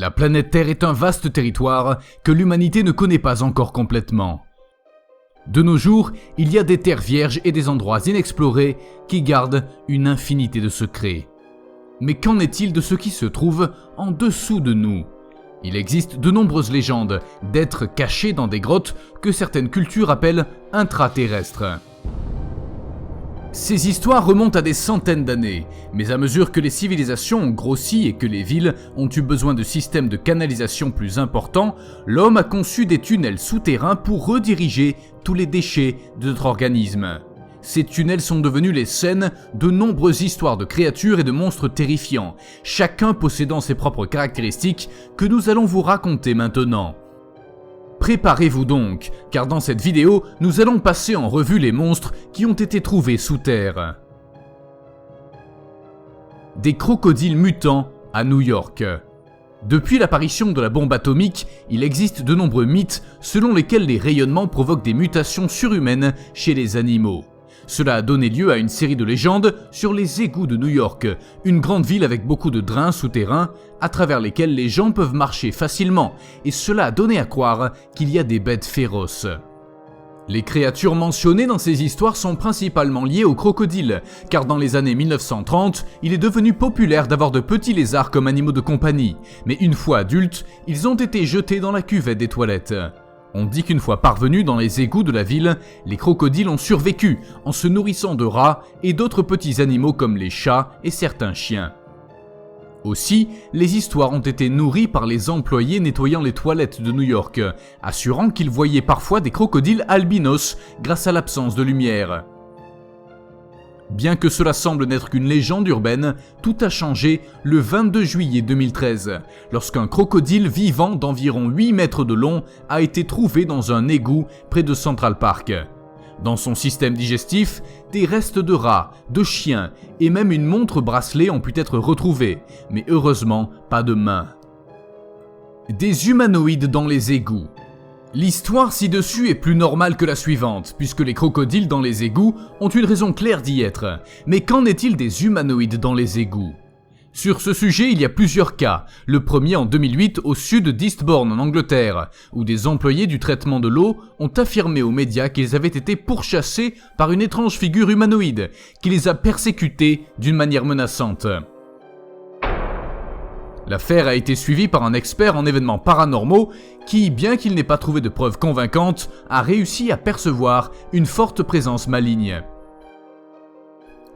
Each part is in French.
La planète Terre est un vaste territoire que l'humanité ne connaît pas encore complètement. De nos jours, il y a des terres vierges et des endroits inexplorés qui gardent une infinité de secrets. Mais qu'en est-il de ce qui se trouve en dessous de nous ? Il existe de nombreuses légendes d'êtres cachés dans des grottes que certaines cultures appellent intraterrestres. Ces histoires remontent à des centaines d'années, mais à mesure que les civilisations ont grossi et que les villes ont eu besoin de systèmes de canalisation plus importants, l'homme a conçu des tunnels souterrains pour rediriger tous les déchets de notre organisme. Ces tunnels sont devenus les scènes de nombreuses histoires de créatures et de monstres terrifiants, chacun possédant ses propres caractéristiques que nous allons vous raconter maintenant. Préparez-vous donc, car dans cette vidéo, nous allons passer en revue les monstres qui ont été trouvés sous terre. Des crocodiles mutants à New York. Depuis l'apparition de la bombe atomique, il existe de nombreux mythes selon lesquels les rayonnements provoquent des mutations surhumaines chez les animaux. Cela a donné lieu à une série de légendes sur les égouts de New York, une grande ville avec beaucoup de drains souterrains à travers lesquels les gens peuvent marcher facilement, et cela a donné à croire qu'il y a des bêtes féroces. Les créatures mentionnées dans ces histoires sont principalement liées aux crocodiles, car dans les années 1930, il est devenu populaire d'avoir de petits lézards comme animaux de compagnie, mais une fois adultes, ils ont été jetés dans la cuvette des toilettes. On dit qu'une fois parvenus dans les égouts de la ville, les crocodiles ont survécu en se nourrissant de rats et d'autres petits animaux comme les chats et certains chiens. Aussi, les histoires ont été nourries par les employés nettoyant les toilettes de New York, assurant qu'ils voyaient parfois des crocodiles albinos grâce à l'absence de lumière. Bien que cela semble n'être qu'une légende urbaine, tout a changé le 22 juillet 2013, lorsqu'un crocodile vivant d'environ 8 mètres de long a été trouvé dans un égout près de Central Park. Dans son système digestif, des restes de rats, de chiens et même une montre bracelet ont pu être retrouvés, mais heureusement pas de mains. Des humanoïdes dans les égouts. L'histoire ci-dessus est plus normale que la suivante, puisque les crocodiles dans les égouts ont une raison claire d'y être. Mais qu'en est-il des humanoïdes dans les égouts ? Sur ce sujet, il y a plusieurs cas. Le premier en 2008 au sud d'Eastbourne en Angleterre, où des employés du traitement de l'eau ont affirmé aux médias qu'ils avaient été pourchassés par une étrange figure humanoïde, qui les a persécutés d'une manière menaçante. L'affaire a été suivie par un expert en événements paranormaux qui, bien qu'il n'ait pas trouvé de preuves convaincantes, a réussi à percevoir une forte présence maligne.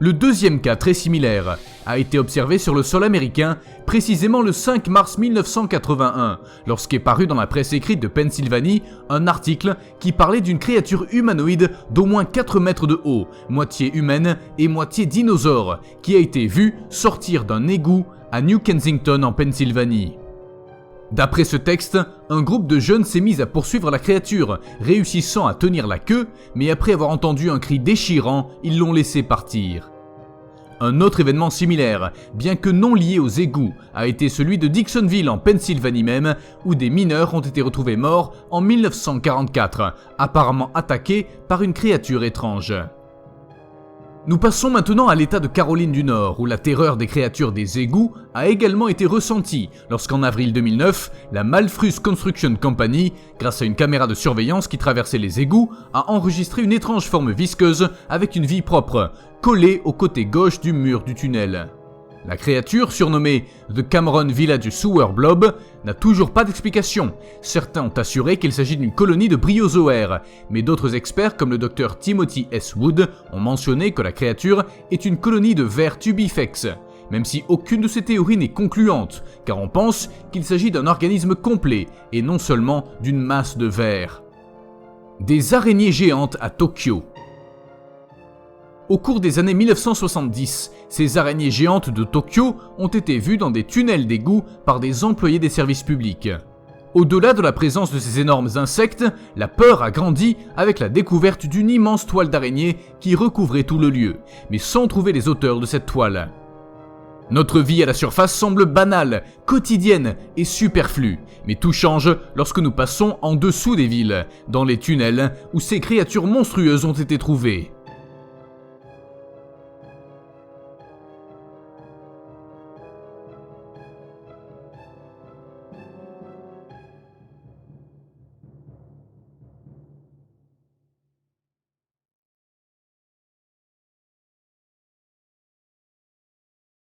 Le deuxième cas très similaire a été observé sur le sol américain, précisément le 5 mars 1981, lorsqu'est paru dans la presse écrite de Pennsylvanie un article qui parlait d'une créature humanoïde d'au moins 4 mètres de haut, moitié humaine et moitié dinosaure, qui a été vue sortir d'un égout à New Kensington en Pennsylvanie. D'après ce texte, un groupe de jeunes s'est mis à poursuivre la créature, réussissant à tenir la queue, mais après avoir entendu un cri déchirant, ils l'ont laissé partir. Un autre événement similaire, bien que non lié aux égouts, a été celui de Dixonville en Pennsylvanie même, où des mineurs ont été retrouvés morts en 1944, apparemment attaqués par une créature étrange. Nous passons maintenant à l'État de Caroline du Nord, où la terreur des créatures des égouts a également été ressentie lorsqu'en avril 2009, la Malfrus Construction Company, grâce à une caméra de surveillance qui traversait les égouts, a enregistré une étrange forme visqueuse avec une vie propre, collée au côté gauche du mur du tunnel. La créature, surnommée The Cameron Village Sewer Blob, n'a toujours pas d'explication. Certains ont assuré qu'il s'agit d'une colonie de bryozoaires, mais d'autres experts comme le Dr Timothy S. Wood ont mentionné que la créature est une colonie de vers tubifex, même si aucune de ces théories n'est concluante, car on pense qu'il s'agit d'un organisme complet et non seulement d'une masse de vers. Des araignées géantes à Tokyo. Au cours des années 1970, ces araignées géantes de Tokyo ont été vues dans des tunnels d'égouts par des employés des services publics. Au-delà de la présence de ces énormes insectes, la peur a grandi avec la découverte d'une immense toile d'araignée qui recouvrait tout le lieu, mais sans trouver les auteurs de cette toile. Notre vie à la surface semble banale, quotidienne et superflue, mais tout change lorsque nous passons en dessous des villes, dans les tunnels où ces créatures monstrueuses ont été trouvées.